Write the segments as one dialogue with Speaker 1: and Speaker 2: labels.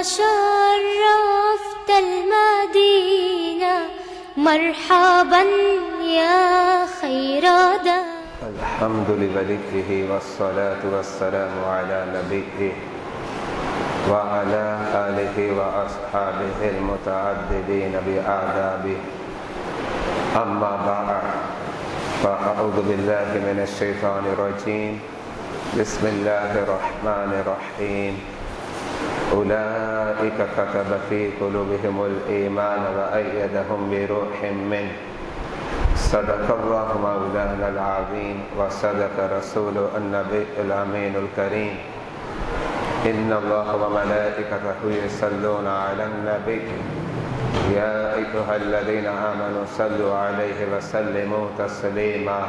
Speaker 1: شرفت المدينة مرحبا يا خير دار.
Speaker 2: الحمد لملكه والصلاة والسلام على نبيه وعلى آله وأصحابه المتعددين بآدابه. أما بعد فأعوذ بالله من الشيطان الرجيم. بسم الله الرحمن الرحيم. أولئك كتب في قلوبهم الإيمان وأيدهم بروح منه. صدق الله مولانا العظيم وصدق رسوله النبي الأمين الكريم. إن الله وملائكته يصلون على النبي يا أيها الذين آمنوا صلوا عليه وسلموا تسليما.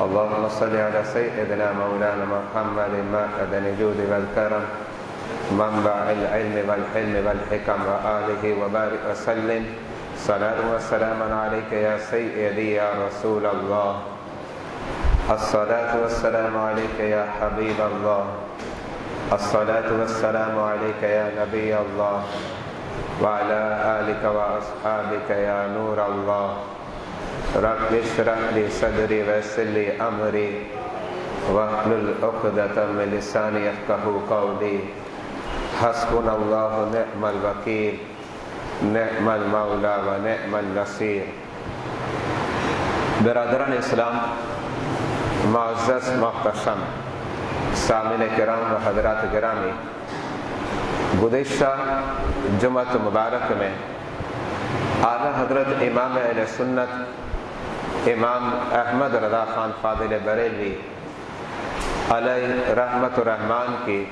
Speaker 2: اللهم صل على سيدنا مولانا محمد معدن الجود والكرم منبع العلم والحلم والحكم وآله وبارك وسلم. صلاة والسلام عليك يا سيدي يا رسول الله. الصلاة والسلام عليك يا حبيب الله. الصلاة والسلام عليك يا نبي الله وعلى آلك وأصحابك يا نور الله. رب اشرح لي صدري ويسر لي أمري واحلل عقدة من لساني يفقهوا قولي. حسبنا الله نعم الوكيل نعم المولى ونعم النصير. برادران اسلام، معزز محتشم سامعین کرام و حضرات گرامی، گزشتہ جمعۃ مبارک میں اعلیٰ حضرت امام اہل سنت امام احمد رضا خان فاضل بریلوی علیہ رحمت الرحمن کی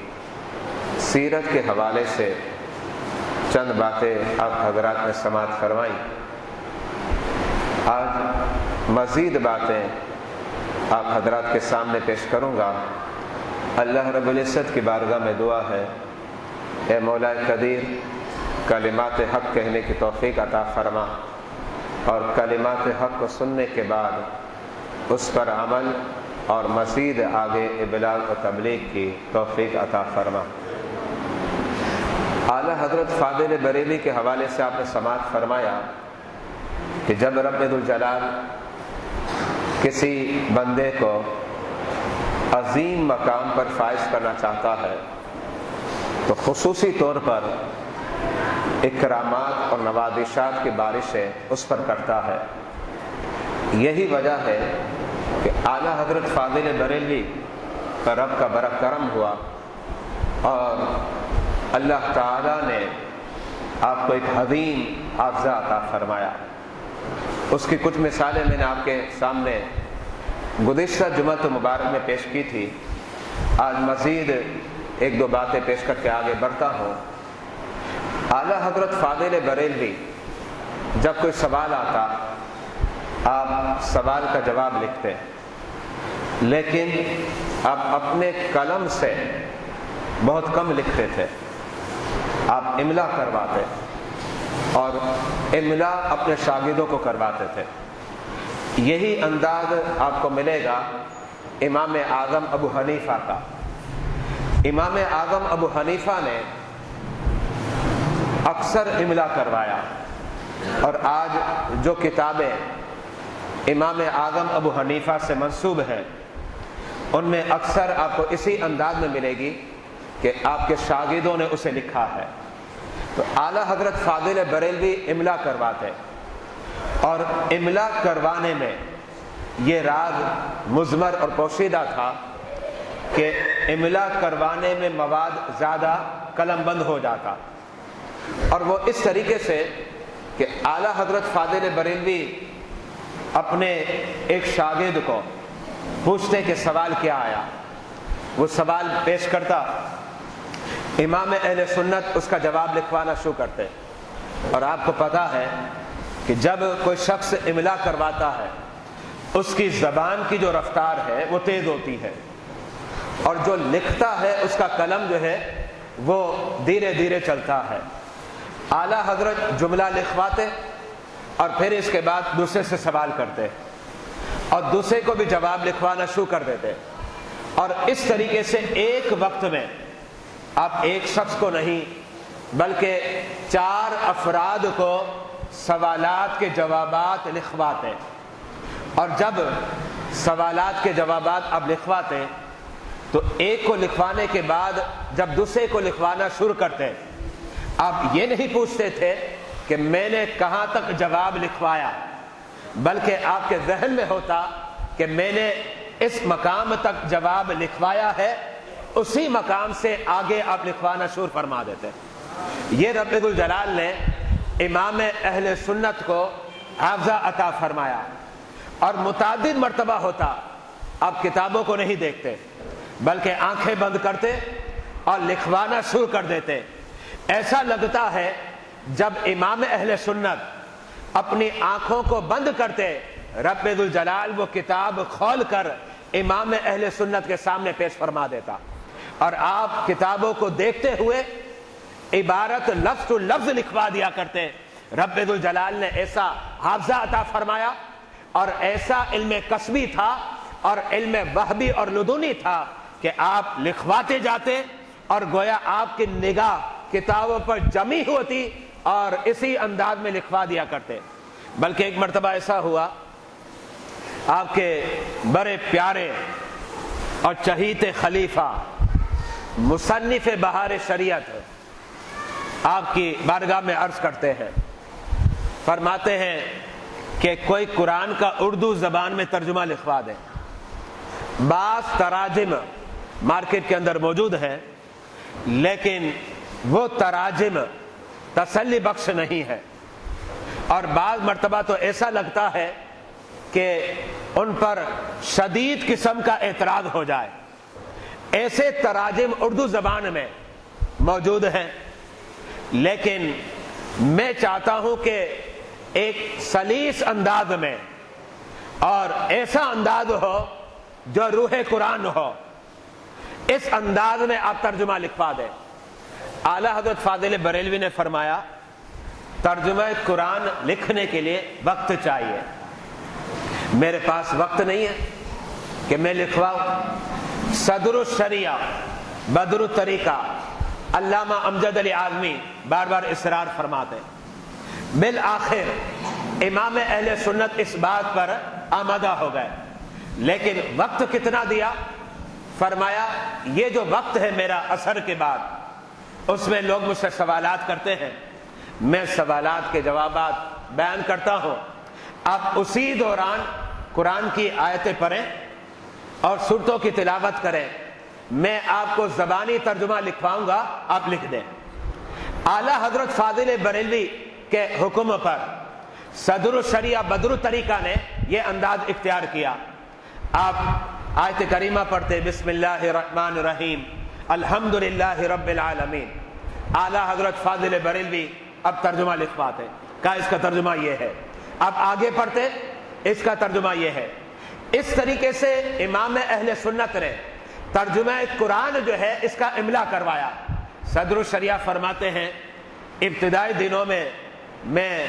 Speaker 2: سیرت کے حوالے سے چند باتیں آپ حضرات نے سماعت فرمائیں. آج مزید باتیں آپ حضرات کے سامنے پیش کروں گا. اللہ رب العزت کی بارگاہ میں دعا ہے، اے مولا قدیر، کلمات حق کہنے کی توفیق عطا فرما اور کلمات حق کو سننے کے بعد اس پر عمل اور مزید آگے ابلاغ و تبلیغ کی توفیق عطا فرما. اعلیٰ حضرت فاضل بریلوی کے حوالے سے آپ نے سماعت فرمایا کہ جب رب ذوالجلال کسی بندے کو عظیم مقام پر فائز کرنا چاہتا ہے تو خصوصی طور پر اکرامات اور نوازشات کی بارشیں اس پر کرتا ہے. یہی وجہ ہے کہ اعلیٰ حضرت فاضل بریلوی پر رب کا بڑا کرم ہوا اور اللہ تعالیٰ نے آپ کو ایک عظیم حافظہ عطا فرمایا. اس کی کچھ مثالیں میں نے آپ کے سامنے گزشتہ جمعۃ مبارک میں پیش کی تھی. آج مزید ایک دو باتیں پیش کر کے آگے بڑھتا ہوں. اعلیٰ حضرت فاضل بریلوی جب کوئی سوال آتا آپ سوال کا جواب لکھتے، لیکن آپ اپنے قلم سے بہت کم لکھتے تھے. آپ املا کرواتے اور املا اپنے شاگردوں کو کرواتے تھے. یہی انداز آپ کو ملے گا امام اعظم ابو حنیفہ کا. امام اعظم ابو حنیفہ نے اکثر املا کروایا اور آج جو کتابیں امام اعظم ابو حنیفہ سے منسوب ہیں ان میں اکثر آپ کو اسی انداز میں ملے گی کہ آپ کے شاگردوں نے اسے لکھا ہے. تو اعلیٰ حضرت فاضل بریلوی املا کرواتے اور املا کروانے میں یہ راز مضمر اور پوشیدہ تھا کہ املا کروانے میں مواد زیادہ قلم بند ہو جاتا، اور وہ اس طریقے سے کہ اعلیٰ حضرت فاضل بریلوی اپنے ایک شاگرد کو پوچھتے کہ سوال کیا آیا، وہ سوال پیش کرتا، امام اہل سنت اس کا جواب لکھوانا شروع کرتے. اور آپ کو پتہ ہے کہ جب کوئی شخص املا کرواتا ہے اس کی زبان کی جو رفتار ہے وہ تیز ہوتی ہے، اور جو لکھتا ہے اس کا قلم جو ہے وہ دھیرے دھیرے چلتا ہے. اعلیٰ حضرت جملہ لکھواتے اور پھر اس کے بعد دوسرے سے سوال کرتے اور دوسرے کو بھی جواب لکھوانا شروع کر دیتے، اور اس طریقے سے ایک وقت میں آپ ایک شخص کو نہیں بلکہ 4 افراد کو سوالات کے جوابات لکھواتے، اور جب سوالات کے جوابات اب لکھواتے تو ایک کو لکھوانے کے بعد جب دوسرے کو لکھوانا شروع کرتے، اب یہ نہیں پوچھتے تھے کہ میں نے کہاں تک جواب لکھوایا، بلکہ آپ کے ذہن میں ہوتا کہ میں نے اس مقام تک جواب لکھوایا ہے، اسی مقام سے آگے آپ لکھوانا شروع فرما دیتے۔ یہ رب الجلال نے امام اہل سنت کو حافظہ عطا فرمایا، اور متعدد مرتبہ ہوتا آپ کتابوں کو نہیں دیکھتے بلکہ آنکھیں بند کرتے اور لکھوانا شروع کر دیتے۔ ایسا لگتا ہے جب امام اہل سنت اپنی آنکھوں کو بند کرتے، رب الجلال وہ کتاب کھول کر امام اہل سنت کے سامنے پیش فرما دیتا، اور آپ کتابوں کو دیکھتے ہوئے عبارت لفظ تو لفظ لکھوا دیا کرتے۔ رب الجلال نے ایسا حافظہ عطا فرمایا، اور ایسا علم کسبی تھا اور علم وہبی اور لدنی تھا کہ آپ لکھواتے جاتے اور گویا آپ کی نگاہ کتابوں پر جمی ہوتی اور اسی انداز میں لکھوا دیا کرتے۔ بلکہ ایک مرتبہ ایسا ہوا، آپ کے بڑے پیارے اور چہیتے خلیفہ مصنف بہار شریعت آپ کی بارگاہ میں عرض کرتے ہیں، فرماتے ہیں کہ کوئی قرآن کا اردو زبان میں ترجمہ لکھوا دے۔ بعض تراجم مارکیٹ کے اندر موجود ہیں، لیکن وہ تراجم تسلی بخش نہیں ہے، اور بعض مرتبہ تو ایسا لگتا ہے کہ ان پر شدید قسم کا اعتراض ہو جائے۔ ایسے تراجم اردو زبان میں موجود ہیں، لیکن میں چاہتا ہوں کہ ایک سلیس انداز میں اور ایسا انداز ہو جو روح قرآن ہو، اس انداز میں آپ ترجمہ لکھوا دیں۔ اعلیٰ حضرت فاضل بریلوی نے فرمایا ترجمہ قرآن لکھنے کے لیے وقت چاہیے، میرے پاس وقت نہیں ہے کہ میں لکھواؤں۔ صدر الشریعہ بدر الطریقہ علامہ امجد علی اعظمی بار بار اصرار فرماتے، بالآخر امام اہل سنت اس بات پر آمادہ ہو گئے، لیکن وقت کتنا دیا؟ فرمایا یہ جو وقت ہے میرا عصر کے بعد، اس میں لوگ مجھ سے سوالات کرتے ہیں، میں سوالات کے جوابات بیان کرتا ہوں، آپ اسی دوران قرآن کی آیتیں پڑھیں اور سورتوں کی تلاوت کریں، میں آپ کو زبانی ترجمہ لکھواؤں گا، آپ لکھ دیں۔ اعلیٰ حضرت فاضل بریلوی کے حکم پر صدر الشریعہ بدر الطریقہ نے یہ انداز اختیار کیا۔ آپ آیت کریمہ پڑھتے، بسم اللہ الرحمن الرحیم الحمدللہ رب العالمین۔ اعلیٰ حضرت فاضل بریلوی اب ترجمہ لکھواتے، کہا اس کا ترجمہ یہ ہے، اب آگے پڑھتے، اس کا ترجمہ یہ ہے۔ اس طریقے سے امام اہل سنت نے ترجمہ قرآن جو ہے اس کا املا کروایا۔ صدر الشریعہ فرماتے ہیں ابتدائی دنوں میں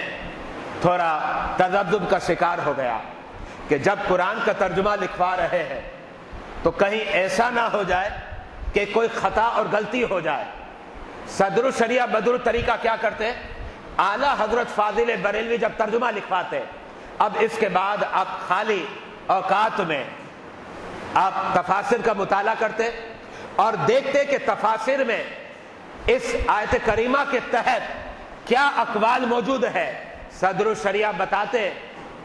Speaker 2: تھوڑا تذبذب کا شکار ہو گیا کہ جب قرآن کا ترجمہ لکھوا رہے ہیں تو کہیں ایسا نہ ہو جائے کہ کوئی خطا اور غلطی ہو جائے۔ صدر الشریعہ بدر الطریقہ کیا کرتے؟ اعلیٰ حضرت فاضل بریلوی جب ترجمہ لکھواتے، اب اس کے بعد آپ خالی اوقات میں آپ تفاسیر کا مطالعہ کرتے اور دیکھتے کہ تفاسیر میں اس آیت کریمہ کے تحت کیا اقوال موجود ہے۔ صدر الشریعہ بتاتے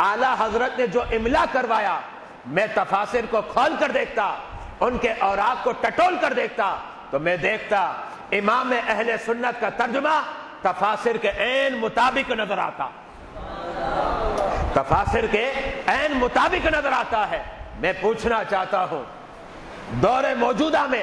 Speaker 2: اعلیٰ حضرت نے جو املا کروایا، میں تفاسیر کو کھول کر دیکھتا، ان کے اوراق کو ٹٹول کر دیکھتا تو میں دیکھتا امام اہل سنت کا ترجمہ تفاسیر کے عین مطابق نظر آتا، تفاسیر کے عین مطابق نظر آتا ہے۔ میں پوچھنا چاہتا ہوں دور موجودہ میں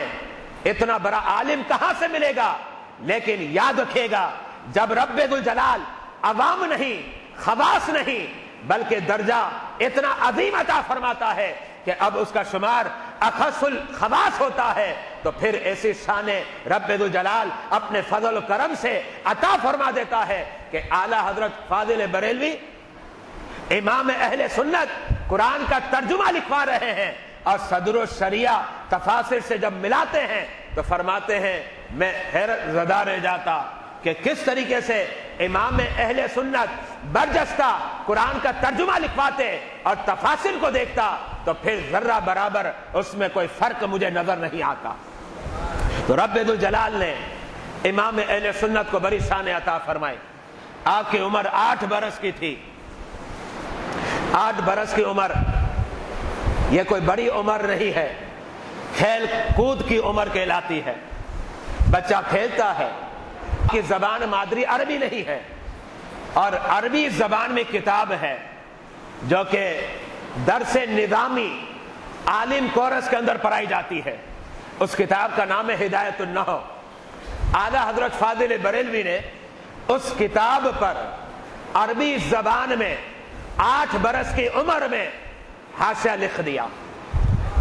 Speaker 2: اتنا بڑا عالم کہاں سے ملے گا؟ لیکن یاد رکھیے گا جب رب الجلال عوام نہیں، خواص نہیں، بلکہ درجہ اتنا عظیم عطا فرماتا ہے کہ اب اس کا شمار اخص الخواص ہوتا ہے، تو پھر ایسی شان رب الجلال اپنے فضل و کرم سے عطا فرما دیتا ہے کہ اعلیٰ حضرت فاضل بریلوی امام اہل سنت قرآن کا ترجمہ لکھوا رہے ہیں، اور صدر الشریعہ تفاسیر سے جب ملاتے ہیں تو فرماتے ہیں میں حیرت زدہ رہ جاتا کہ کس طریقے سے امام اہل سنت برجستہ قرآن کا ترجمہ لکھواتے اور تفاسیر کو دیکھتا تو پھر ذرہ برابر اس میں کوئی فرق مجھے نظر نہیں آتا۔ تو رب ذوالجلال نے امام اہل سنت کو بڑی شان عطا فرمائی۔ آپ کی عمر 8 برس کی تھی۔ 8 برس کی عمر یہ کوئی بڑی عمر نہیں ہے، کھیل کود کی عمر کہلاتی ہے۔ بچہ کھیلتا ہے کہ زبان مادری عربی نہیں ہے، اور عربی زبان میں کتاب ہے جو کہ درس نظامی عالم کورس کے اندر پڑھائی جاتی ہے۔ اس کتاب کا نام ہے ہدایت النحو۔ اعلیٰ حضرت فاضل بریلوی نے اس کتاب پر عربی زبان میں 8 برس کی عمر میں حاشیہ لکھ دیا۔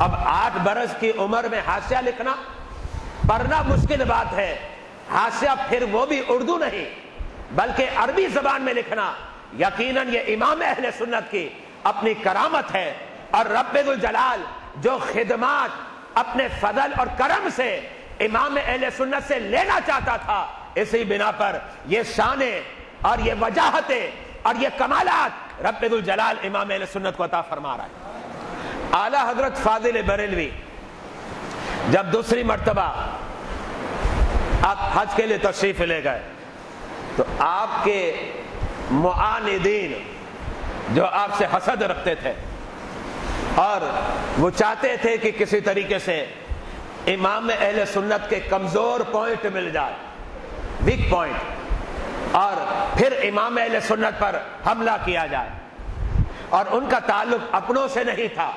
Speaker 2: اب 8 برس کی عمر میں حاشیہ لکھنا پڑھنا مشکل بات ہے، حاشیہ پھر وہ بھی اردو نہیں بلکہ عربی زبان میں لکھنا یقیناً یہ امام اہل سنت کی اپنی کرامت ہے۔ اور رب ذوالجلال جو خدمات اپنے فضل اور کرم سے امام اہل سنت سے لینا چاہتا تھا، اسی بنا پر یہ شانیں اور یہ وجاہتیں اور یہ کمالات رب ذوالجلال امام اہل سنت کو عطا فرما رہا ہے۔ اعلیٰ حضرت فاضل بریلوی جب دوسری مرتبہ آپ حج کے لیے تشریف لے گئے تو آپ کے معاندین جو آپ سے حسد رکھتے تھے اور وہ چاہتے تھے کہ کسی طریقے سے امام اہل سنت کے کمزور پوائنٹ مل جائے، ویک پوائنٹ، اور پھر امام اہل سنت پر حملہ کیا جائے، اور ان کا تعلق اپنوں سے نہیں تھا،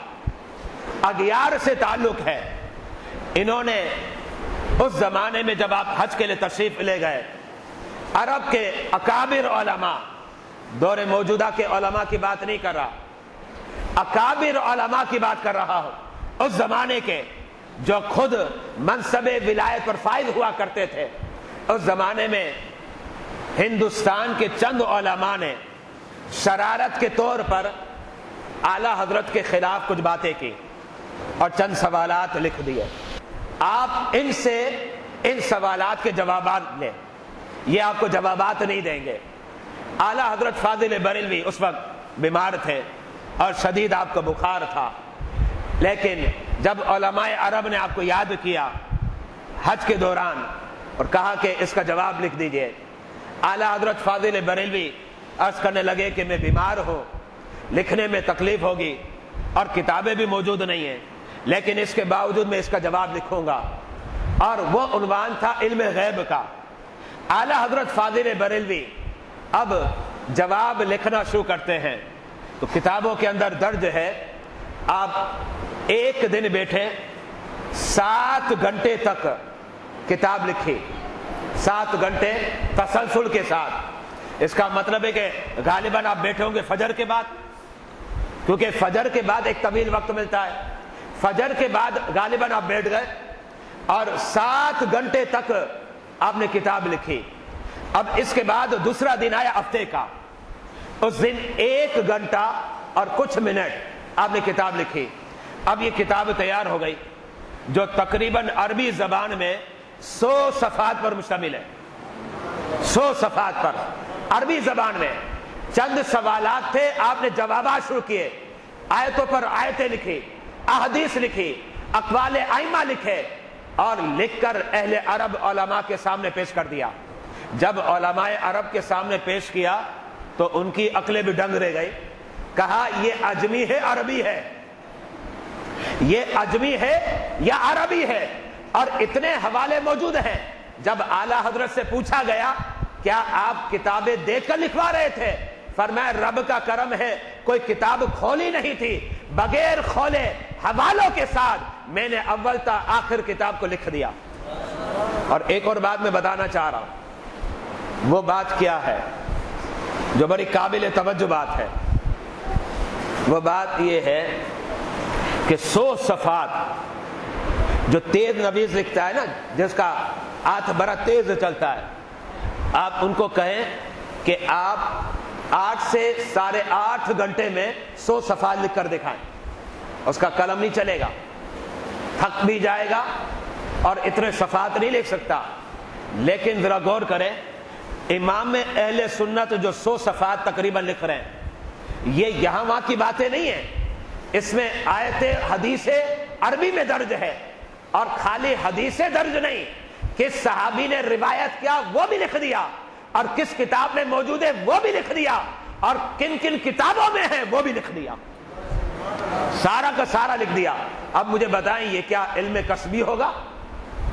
Speaker 2: اغیار سے تعلق ہے۔ انہوں نے اس زمانے میں جب آپ حج کے لیے تشریف لے گئے، عرب کے اکابر علماء، دور موجودہ کے علماء کی بات نہیں کر رہا، اکابر علماء کی بات کر رہا ہوں، اس زمانے کے جو خود منصب ولایت پر فائز ہوا کرتے تھے۔ اس زمانے میں ہندوستان کے چند علماء نے شرارت کے طور پر اعلیٰ حضرت کے خلاف کچھ باتیں کی اور چند سوالات لکھ دیے۔ آپ ان سے ان سوالات کے جوابات لیں، یہ آپ کو جوابات نہیں دیں گے۔ اعلیٰ حضرت فاضل بریلوی اس وقت بیمار تھے اور شدید آپ کو بخار تھا، لیکن جب علماء عرب نے آپ کو یاد کیا حج کے دوران اور کہا کہ اس کا جواب لکھ دیجئے، اعلیٰ حضرت فاضل بریلوی عرض کرنے لگے کہ میں بیمار ہوں، لکھنے میں تکلیف ہوگی اور کتابیں بھی موجود نہیں ہیں، لیکن اس کے باوجود میں اس کا جواب لکھوں گا۔ اور وہ عنوان تھا علم غیب کا۔ اعلیٰ حضرت فاضل بریلوی اب جواب لکھنا شروع کرتے ہیں تو کتابوں کے اندر درج ہے آپ ایک دن بیٹھے 7 گھنٹے تک کتاب لکھی، 7 گھنٹے تسلسل کے ساتھ۔ اس کا مطلب ہے کہ غالباً آپ بیٹھے ہوں گے فجر کے بعد، کیونکہ فجر کے بعد ایک طویل وقت ملتا ہے، فجر کے بعد غالباً آپ بیٹھ گئے اور 7 گھنٹے تک آپ نے کتاب لکھی۔ اب اس کے بعد دوسرا دن آیا ہفتے کا، اس دن 1 گھنٹہ اور کچھ منٹ آپ نے کتاب لکھی۔ اب یہ کتاب تیار ہو گئی جو تقریباً عربی زبان میں 100 صفحات پر مشتمل ہے، 100 صفحات پر عربی زبان میں۔ چند سوالات تھے، آپ نے جوابات شروع کیے، آیتوں پر آیتیں لکھی، احادیث لکھی، اقوال ائمہ لکھے اور لکھ کر اہل عرب علماء کے سامنے پیش کر دیا۔ جب علماء عرب کے سامنے پیش کیا تو ان کی عقلیں بھی دنگ رہ گئی، کہا یہ عجمی ہے عربی ہے، یہ عجمی ہے یا عربی ہے، اور اتنے حوالے موجود ہیں۔ جب اعلیٰ حضرت سے پوچھا گیا کیا آپ کتابیں دیکھ کر لکھوا رہے تھے، فرمایا رب کا کرم ہے کوئی کتاب کھولی نہیں تھی، بغیر کھولے حوالوں کے ساتھ میں نے اول تا آخر کتاب کو لکھ دیا۔ اور ایک اور بات میں بتانا چاہ رہا ہوں، وہ بات کیا ہے جو بڑی قابل توجہ بات ہے، وہ بات یہ ہے کہ 100 صفحات جو تیز نویس لکھتا ہے نا، جس کا ہاتھ بڑا تیز چلتا ہے، آپ ان کو کہیں کہ آپ 8 سے 8.5 گھنٹے میں 100 صفحات لکھ کر دکھائیں، اس کا قلم نہیں چلے گا، تھک بھی جائے گا اور اتنے صفحات نہیں لکھ سکتا۔ لیکن ذرا غور کریں امام اہل سنت جو 100 صفحات تقریباً لکھ رہے ہیں، یہ یہاں وہاں کی باتیں نہیں ہیں، اس میں آیت حدیث عربی میں درج ہے، اور خالی حدیث درج نہیں، کس صحابی نے روایت کیا وہ بھی لکھ دیا، اور کس کتاب میں موجود ہے وہ بھی لکھ دیا، اور کن کن کتابوں میں ہے وہ بھی لکھ دیا، سارا کا سارا لکھ دیا۔ اب مجھے بتائیں یہ کیا علم کسبی ہوگا؟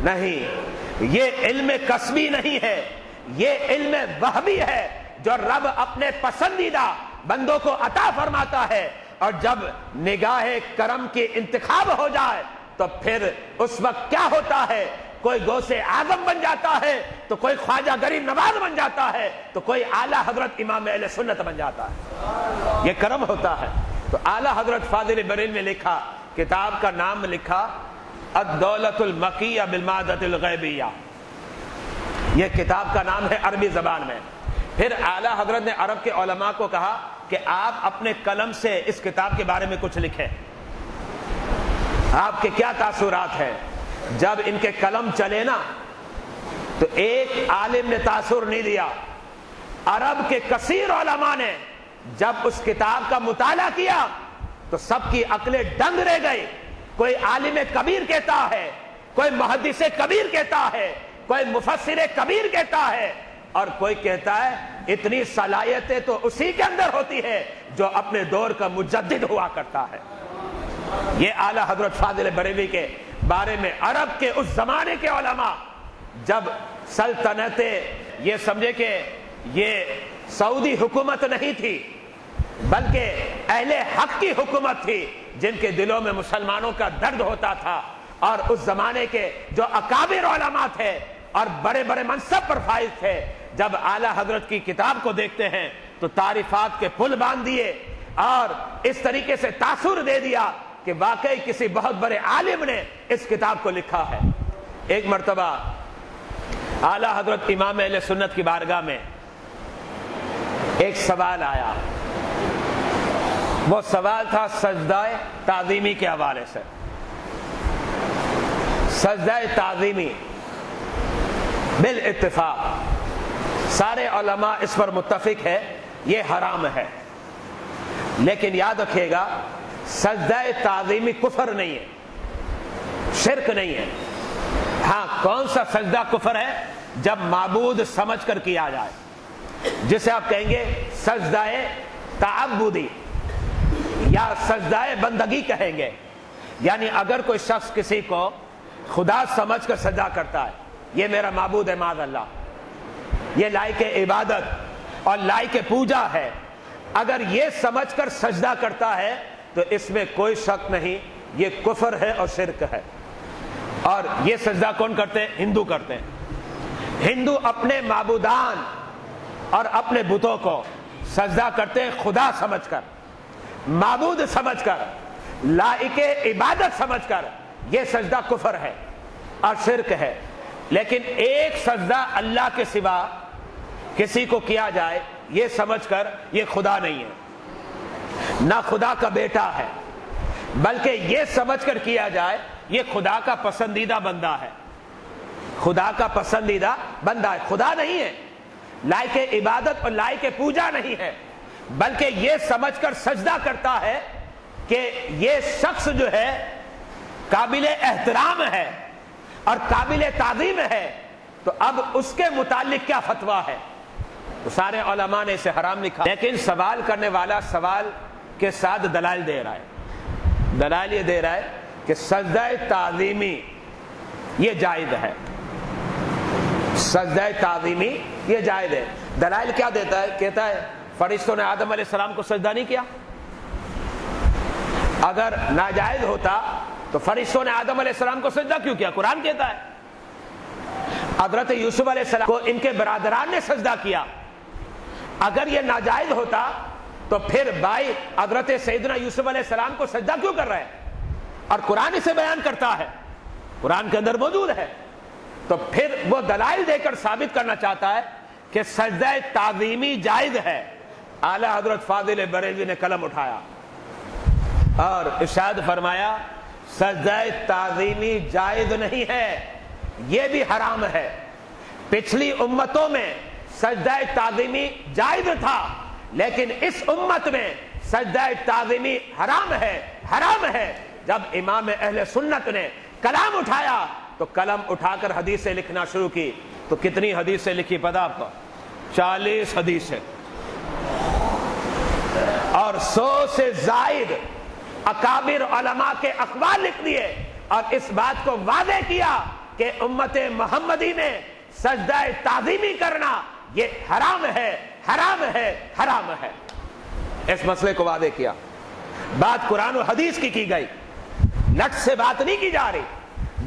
Speaker 2: نہیں، یہ علم کسبی نہیں ہے، یہ علم وہبی ہے جو رب اپنے پسندیدہ بندوں کو عطا فرماتا ہے، اور جب نگاہ کرم کی انتخاب ہو جائے تو پھر اس وقت کیا ہوتا ہے، کوئی غوث اعظم بن جاتا ہے، تو کوئی خواجہ غریب نواز بن جاتا ہے، تو کوئی اعلیٰ حضرت امام اہل سنت بن جاتا ہے، یہ کرم ہوتا ہے۔ تو اعلیٰ حضرت فاضل بریلوی نے لکھا، کتاب کا نام لکھا الدولۃ المکیہ بالمادۃ الغیبیہ، یہ کتاب کا نام ہے عربی زبان میں۔ پھر اعلیٰ حضرت نے عرب کے علماء کو کہا کہ آپ اپنے قلم سے اس کتاب کے بارے میں کچھ لکھیں، آپ کے کیا تاثرات ہیں۔ جب ان کے قلم چلے نا تو ایک عالم نے تاثر نہیں دیا، عرب کے کثیر علماء نے جب اس کتاب کا مطالعہ کیا تو سب کی عقلیں دنگ رہ گئی، کوئی عالم کبیر کہتا ہے، کوئی محدث کبیر کہتا ہے، کوئی مفسر کبیر کہتا ہے، اور کوئی کہتا ہے اتنی صلاحیتیں تو اسی کے اندر ہوتی ہے جو اپنے دور کا مجدد ہوا کرتا ہے۔ یہ اعلیٰ حضرت فاضل بریلوی کے بارے میں عرب کے اس زمانے کے علماء، جب سلطنتیں یہ سمجھے کہ یہ سعودی حکومت نہیں تھی بلکہ اہل حق کی حکومت تھی، جن کے دلوں میں مسلمانوں کا درد ہوتا تھا، اور اس زمانے کے جو اکابر علماء تھے اور بڑے بڑے منصب پر فائز تھے، جب اعلیٰ حضرت کی کتاب کو دیکھتے ہیں تو تعریفات کے پل باندھ دیے اور اس طریقے سے تاثر دے دیا کہ واقعی کسی بہت بڑے عالم نے اس کتاب کو لکھا ہے۔ ایک مرتبہ اعلیٰ حضرت امام اہل سنت کی بارگاہ میں ایک سوال آیا، وہ سوال تھا سجدہ تعظیمی کے حوالے سے۔ سجدہ تعظیمی بالاتفاق سارے علماء اس پر متفق ہے یہ حرام ہے، لیکن یاد رکھیے گا سجدہ تعظیمی کفر نہیں ہے، شرک نہیں ہے۔ ہاں کون سا سجدہ کفر ہے؟ جب معبود سمجھ کر کیا جائے، جسے آپ کہیں گے سجدہ تعبدی یا سجدہ بندگی کہیں گے، یعنی اگر کوئی شخص کسی کو خدا سمجھ کر سجدہ کرتا ہے، یہ میرا معبود ہے معاذ اللہ، یہ لائق عبادت اور لائق پوجا ہے، اگر یہ سمجھ کر سجدہ کرتا ہے تو اس میں کوئی شک نہیں یہ کفر ہے اور شرک ہے۔ اور یہ سجدہ کون کرتے ہیں؟ ہندو کرتے ہیں۔ ہندو اپنے معبودان اور اپنے بتوں کو سجدہ کرتے ہیں خدا سمجھ کر، معبود سمجھ کر، لائق عبادت سمجھ کر، یہ سجدہ کفر ہے اور شرک ہے۔ لیکن ایک سجدہ اللہ کے سوا کسی کو کیا جائے یہ سمجھ کر یہ خدا نہیں ہے، نہ خدا کا بیٹا ہے، بلکہ یہ سمجھ کر کیا جائے یہ خدا کا پسندیدہ بندہ ہے، خدا کا پسندیدہ بندہ ہے، خدا نہیں ہے، لائق عبادت اور لائق پوجا نہیں ہے، بلکہ یہ سمجھ کر سجدہ کرتا ہے کہ یہ شخص جو ہے قابل احترام ہے اور قابل تعظیم ہے، تو اب اس کے متعلق کیا فتویٰ ہے؟ تو سارے علماء نے اسے حرام لکھا، لیکن سوال کرنے والا سوال کے ساتھ دلائل دے رہا ہے، دلائل یہ دے رہا ہے کہ سجدہ تعظیمی یہ جائز ہے، سجدہ تعظیمی یہ جائز ہے۔ دلائل کیا دیتا ہے؟ کہتا ہے فرشتوں نے آدم علیہ السلام کو سجدہ نہیں کیا، اگر ناجائز ہوتا تو فرشتوں نے آدم علیہ السلام کو سجدہ کیوں کیا؟ قرآن کہتا ہے حضرت یوسف علیہ السلام کو ان کے برادران نے سجدہ کیا، اگر یہ ناجائز ہوتا تو پھر بھائی حضرت سیدنا یوسف علیہ السلام کو سجدہ کیوں کر رہے ہیں؟ اور قرآن اسے بیان کرتا ہے، قرآن کے اندر موجود ہے، تو پھر وہ دلائل دے کر ثابت کرنا چاہتا ہے کہ سجدہ تعظیمی جائز ہے۔ اعلیٰ حضرت فاضل بریلوی نے قلم اٹھایا اور ارشاد فرمایا سجدہ تعظیمی جائز نہیں ہے، یہ بھی حرام ہے۔ پچھلی امتوں میں سجدہ تعظیمی جائز تھا، لیکن اس امت میں سجدہ تعظیمی حرام ہے۔ جب امام اہل سنت نے کلام اٹھایا تو قلم اٹھا کر حدیثیں لکھنا شروع کی، تو کتنی حدیثیں لکھی پتہ آپ کو؟ 40 حدیثیں، اور 100 سے زائد اکابر علماء کے اقوال لکھ دیے، اور اس بات کو واضح کیا کہ امت محمدی میں سجدہ تعظیمی کرنا یہ حرام ہے۔ اس مسئلے کو واضح کیا۔ بات قرآن و حدیث کی گئی، لٹ سے بات نہیں کی جا رہی،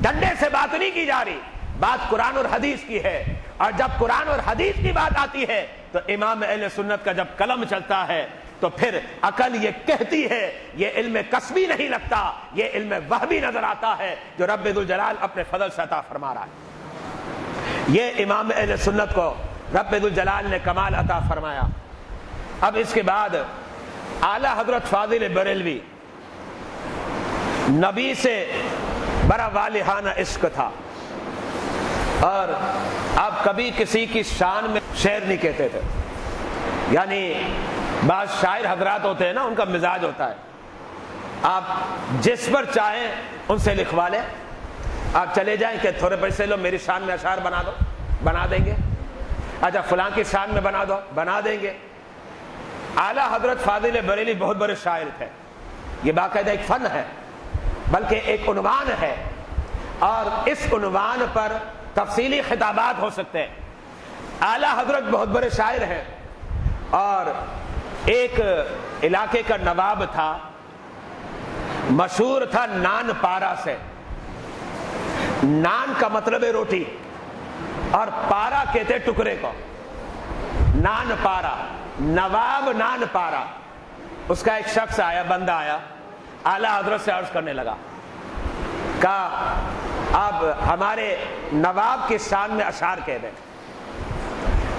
Speaker 2: ڈنڈے سے بات نہیں کی جا رہی، بات قرآن اور حدیث کی ہے۔ اور جب قرآن اور حدیث کی بات آتی ہے تو امام اہل سنت کا جب قلم چلتا ہے تو پھر عقل یہ کہتی ہے، یہ علم کسبی نہیں لگتا، یہ علم وہبی نظر آتا ہے جو رب ذوالجلال اپنے فضل سے عطا فرما رہا ہے۔ یہ امام اہل سنت کو رب ذوالجلال نے کمال عطا فرمایا۔ اب اس کے بعد اعلی حضرت فاضل بریلوی، نبی سے بڑا والہانہ عشق تھا، اور آپ کبھی کسی کی شان میں شعر نہیں کہتے تھے۔ یعنی بعض شاعر حضرات ہوتے ہیں نا، ان کا مزاج ہوتا ہے، آپ جس پر چاہیں ان سے لکھوا لیں، آپ چلے جائیں کہ تھوڑے پیسے لو میری شان میں اشعار بنا دو، بنا دیں گے۔ اچھا فلاں کی شان میں بنا دو، بنا دیں گے۔ اعلیٰ حضرت فاضل بریلوی بہت بڑے شاعر تھے، یہ باقاعدہ ایک فن ہے، بلکہ ایک عنوان ہے، اور اس عنوان پر تفصیلی خطابات ہو سکتے ہیں۔ اعلیٰ حضرت بہت بڑے شاعر ہیں، اور ایک علاقے کا نواب تھا، مشہور تھا نان پارا سے۔ نان کا مطلب ہے روٹی، اور پارا کہتے ٹکڑے کو، نان پارا، نواب نان پارا۔ اس کا ایک شخص آیا، بندہ آیا، اعلیٰ حضرت سے عرض کرنے لگا، کہا آپ ہمارے نواب کی شان میں اشعار کہہ دیں،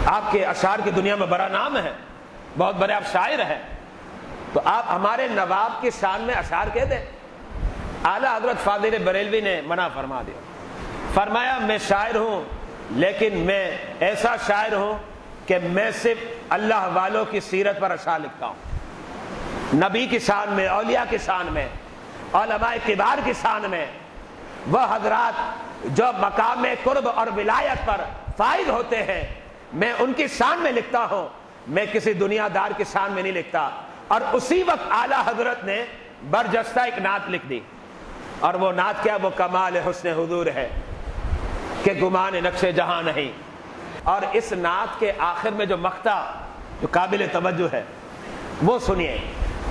Speaker 2: آپ کے اشعار کی دنیا میں بڑا نام ہے، بہت بڑے آپ شاعر ہیں، تو آپ ہمارے نواب کی شان میں اشعار کہہ دیں۔ اعلیٰ حضرت فاضل بریلوی نے منع فرما دیا، فرمایا میں شاعر ہوں، لیکن میں ایسا شاعر ہوں کہ میں صرف اللہ والوں کی سیرت پر اشعار لکھتا ہوں، نبی کی شان میں، اولیاء کی شان میں، علماء کبار کی شان میں، وہ حضرات جو مقام قرب اور ولایت پر فائز ہوتے ہیں میں ان کی شان میں لکھتا ہوں، میں کسی دنیا دار کی شان میں نہیں لکھتا۔ اور اسی وقت اعلیٰ حضرت نے برجستہ ایک نعت لکھ دی، اور وہ نعت کیا؟ وہ کمال حسن حضور ہے کہ گمان نقش جہاں نہیں۔ اور اس نعت کے آخر میں جو مقطع جو قابل توجہ ہے وہ سنیے۔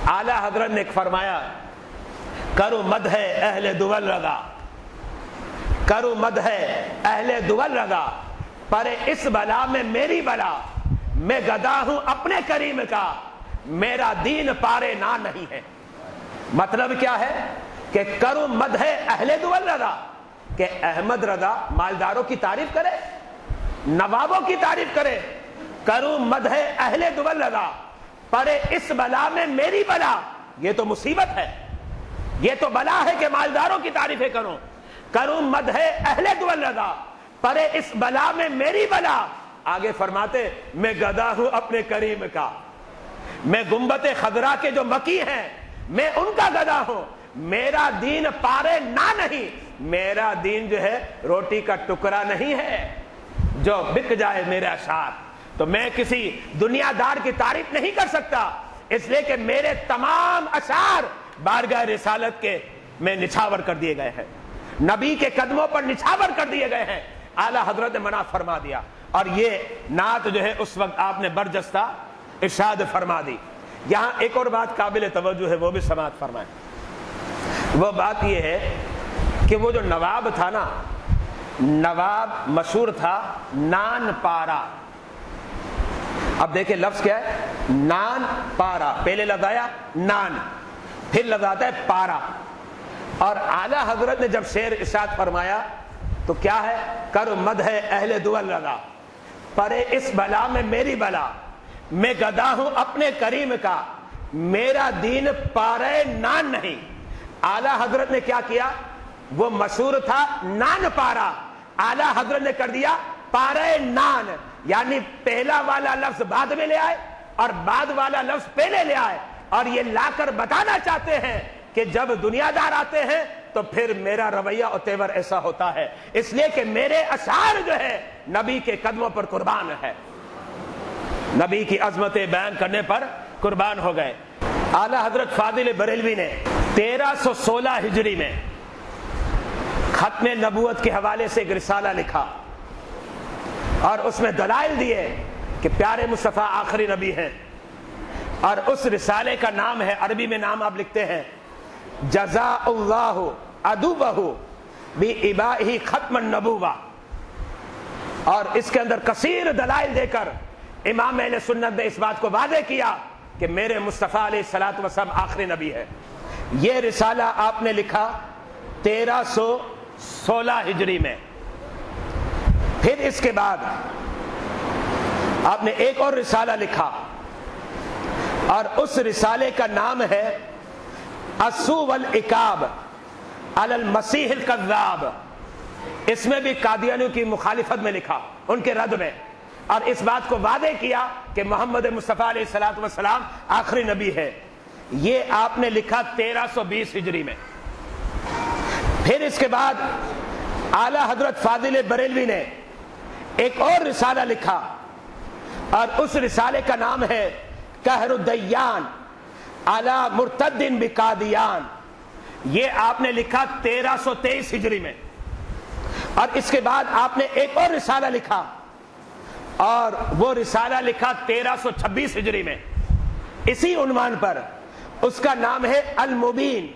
Speaker 2: اعلیٰ حضرت نے فرمایا، کرو مدح اہل دول رگا، کرو مدح اہل دول رگا، پر اس بلا میں میری بلا، میں گدا ہوں اپنے کریم کا، میرا دین پارے نہ نہیں ہے۔ مطلب کیا ہے کہ کرو مدح اہل دول رضا، کہ احمد رضا مالداروں کی تعریف کرے، نوابوں کی تعریف کرے، کرو مدح اہل دول رضا، پر اس بلا میں میری بلا، یہ تو مصیبت ہے، یہ تو بلا ہے کہ مالداروں کی تعریفیں کروں، کروں مدح اہل دول رضا، پر اس بلا میں میری بلا۔ آگے فرماتے میں گدا ہوں اپنے کریم کا، میں گنبد خضرا کے جو مکی ہیں میں ان کا گدا ہوں، میرا دین پارے نہ نہیں، میرا دین جو ہے روٹی کا ٹکڑا نہیں ہے جو بک جائے میرے اشعار۔ تو میں کسی دنیا دار کی تعریف نہیں کر سکتا، اس لیے کہ میرے تمام اشعار بارگاہ رسالت کے میں نچھاور کر دیے گئے ہیں، نبی کے قدموں پر نچھاور کر دیے گئے ہیں۔ اعلیٰ حضرت نے منع فرما دیا، اور یہ نعت جو ہے اس وقت آپ نے برجستہ ارشاد فرما دی۔ یہاں ایک اور بات قابل توجہ ہے، وہ بھی سماعت فرمائیں۔ وہ بات یہ ہے کہ وہ جو نواب تھا نا، نواب مشہور تھا نان پارا۔ اب دیکھیں لفظ کیا ہے، نان پارا، پہلے لفظ آیا نان، پھر لفظ آتا ہے پارا۔ اور اعلیٰ حضرت نے جب شعر ارشاد فرمایا تو کیا ہے، کر مدح اہل دول رضا، پر اس بلا میں میری بلا، میں گدا ہوں اپنے کریم کا، میرا دین پارے نان نہیں۔ اعلیٰ حضرت نے کیا کیا، وہ مشہور تھا نان پارا، اعلیٰ حضرت نے کر دیا پارے نان۔ یعنی پہلا والا لفظ بعد میں لے آئے اور بعد والا لفظ پہلے لے آئے، اور یہ لا کر بتانا چاہتے ہیں کہ جب دنیا دار آتے ہیں تو پھر میرا رویہ اور تیور ایسا ہوتا ہے، اس لیے کہ میرے اشعار جو ہے نبی کے قدموں پر قربان ہے، نبی کی عظمتیں بیان کرنے پر قربان ہو گئے۔ اعلی حضرت فاضل بریلوی نے 1316 ہجری میں ختم نبوت کے حوالے سے ایک رسالہ لکھا اور اس میں دلائل دیے کہ پیارے مصطفیٰ آخری نبی ہیں، اور اس رسالے کا نام ہے، عربی میں نام آپ لکھتے ہیں، جزا اللہ ادوبہ بإبائہ ختم النبوہ، اور اس کے اندر کثیر دلائل دے کر امام اہل سنت نے اس بات کو واضح کیا کہ میرے مصطفیٰ علیہ الصلوۃ والسلام آخری نبی ہے۔ یہ رسالہ آپ نے لکھا 1316 ہجری میں۔ پھر اس کے بعد آپ نے ایک اور رسالہ لکھا، اور اس رسالے کا نام ہے السو والعقاب علی المسیح الکذاب۔ اس میں بھی قادیانیوں کی مخالفت میں لکھا، ان کے رد میں، اور اس بات کو واضح کیا کہ محمد مصطفیٰ علیہ الصلوۃ والسلام آخری نبی ہے۔ یہ آپ نے لکھا 1320 ہجری میں۔ پھر اس کے بعد اعلی حضرت فاضل بریلوی نے ایک اور رسالہ لکھا، اور اس رسالے کا نام ہے قہر الدیان علی مرتد بقادیان۔ یہ آپ نے لکھا 1323 ہجری میں۔ اور اس کے بعد آپ نے ایک اور رسالہ لکھا، اور وہ رسالہ لکھا 1326 ہجری میں اسی عنوان پر۔ اس کا نام ہے المبین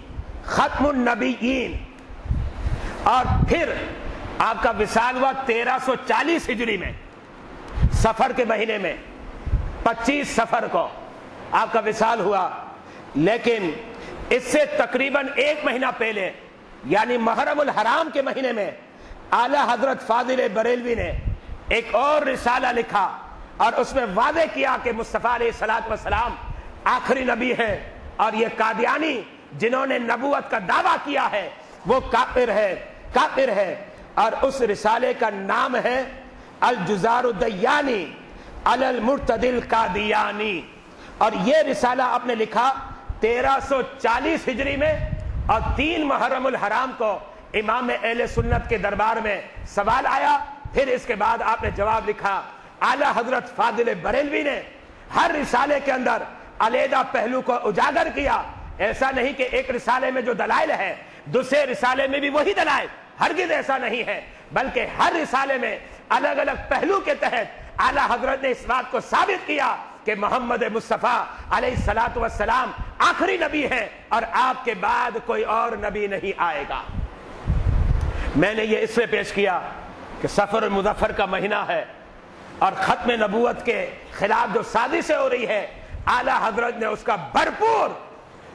Speaker 2: ختم النبیین۔ اور پھر آپ کا وصال ہوا 1340 ہجری میں، صفر کے مہینے میں، 25 صفر کو آپ کا وصال ہوا۔ لیکن اس سے تقریباً 1 مہینہ پہلے، یعنی محرم الحرام کے مہینے میں، اعلی حضرت فاضل بریلوی نے ایک اور رسالہ لکھا، اور اس میں واضح کیا کہ مصطفیٰ علیہ الصلوۃ والسلام آخری نبی ہے، اور یہ قادیانی جنہوں نے نبوت کا دعویٰ کیا ہے وہ کافر ہے۔ اور اس رسالے کا نام ہے الجزار الدیانی علی المرتد القادیانی، اور یہ رسالہ آپ نے لکھا 1340 ہجری میں۔ اور 3 محرم الحرام کو امام اہل سنت کے دربار میں سوال آیا، پھر اس کے بعد آپ نے جواب لکھا۔ اعلی حضرت فاضل بریلوی نے ہر رسالے کے اندر علیحدہ پہلو کو اجاگر کیا، ایسا نہیں کہ ایک رسالے میں جو دلائل ہے دوسرے رسالے میں بھی وہی دلائل، ہرگز ایسا نہیں ہے، بلکہ ہر رسالے میں الگ الگ پہلو کے تحت اعلی حضرت نے اس بات کو ثابت کیا کہ محمد مصطفیٰ علیہ الصلوۃ والسلام آخری نبی ہے، اور آپ کے بعد کوئی اور نبی نہیں آئے گا۔ میں نے یہ اس لیے پیش کیا کہ سفر المظفر کا مہینہ ہے، اور ختم نبوت کے خلاف جو سازشیں ہو رہی ہے، اعلی حضرت نے اس کا بھرپور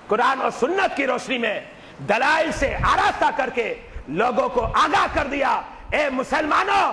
Speaker 2: قرآن اور سنت کی روشنی میں دلائل سے آراستہ کر کے لوگوں کو آگاہ کر دیا، اے مسلمانوں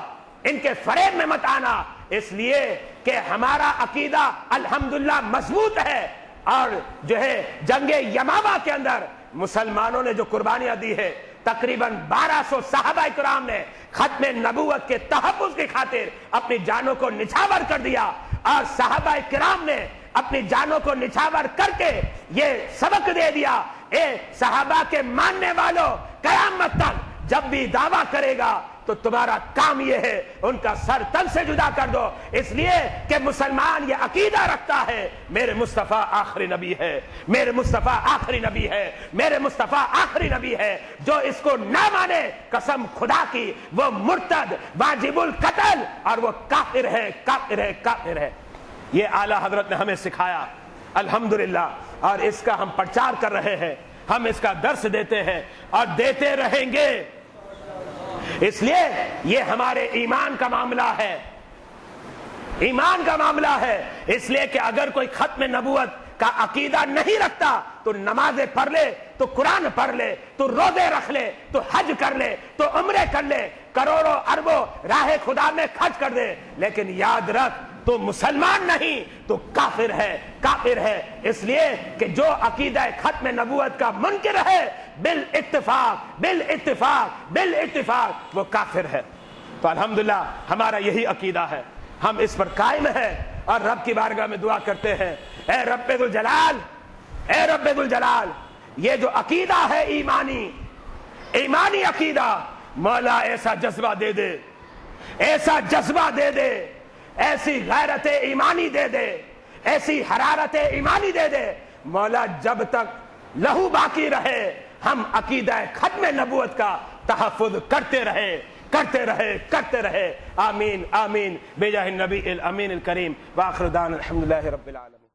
Speaker 2: ان کے فریب میں مت آنا، اس لیے کہ ہمارا عقیدہ الحمدللہ مضبوط ہے، اور جو ہے جنگ یمامہ کے اندر مسلمانوں نے جو قربانیاں دی ہے، تقریباً 1200 صحابہ کرام نے ختم نبوت کے تحفظ کی خاطر اپنی جانوں کو نچھاور کر دیا، اور صحابہ کرام نے اپنی جانوں کو نچھاور کر کے یہ سبق دے دیا، اے صحابہ کے ماننے والوں، قیامت تک جب بھی دعویٰ کرے گا تو تمہارا کام یہ ہے ان کا سر تن سے جدا کر دو، اس لیے کہ مسلمان یہ عقیدہ رکھتا ہے میرے مصطفیٰ آخری نبی ہے، میرے مصطفیٰ آخری نبی ہے، میرے مصطفیٰ آخری نبی ہے۔ جو اس کو نہ مانے قسم خدا کی وہ مرتد، واجب القتل، اور وہ کافر ہے، کافر ہے، کافر ہے۔ یہ اعلی حضرت نے ہمیں سکھایا الحمدللہ، اور اس کا ہم پرچار کر رہے ہیں، ہم اس کا درس دیتے ہیں اور دیتے رہیں گے، اس لیے یہ ہمارے ایمان کا معاملہ ہے، ایمان کا معاملہ ہے۔ اس لیے کہ اگر کوئی ختم نبوت کا عقیدہ نہیں رکھتا تو نمازیں پڑھ لے، تو قرآن پڑھ لے، تو روزے رکھ لے، تو حج کر لے، تو عمرے کر لے، کروڑوں اربوں راہ خدا میں خرچ کر دے، لیکن یاد رکھ تو مسلمان نہیں، تو کافر ہے، کافر ہے۔ اس لیے کہ جو عقیدہ ختم نبوت کا منکر ہے، بالاتفاق بالاتفاق بالاتفاق وہ کافر ہے۔ تو الحمدللہ ہمارا یہی عقیدہ ہے، ہم اس پر قائم ہیں اور رب کی بارگاہ میں دعا کرتے ہیں، اے رب ذوالجلال، اے رب ذوالجلال، یہ جو عقیدہ ہے ایمانی عقیدہ، مولا ایسا جذبہ دے دے، ایسا جذبہ دے دے، ایسی غیرت ایمانی دے دے، ایسی حرارت ایمانی دے دے، مولا جب تک لہو باقی رہے ہم عقیدہ ختم نبوت کا تحفظ کرتے رہے۔ آمین آمین بجاہ النبی الامین الکریم، وآخر دعوانا الحمدللہ رب العالمین۔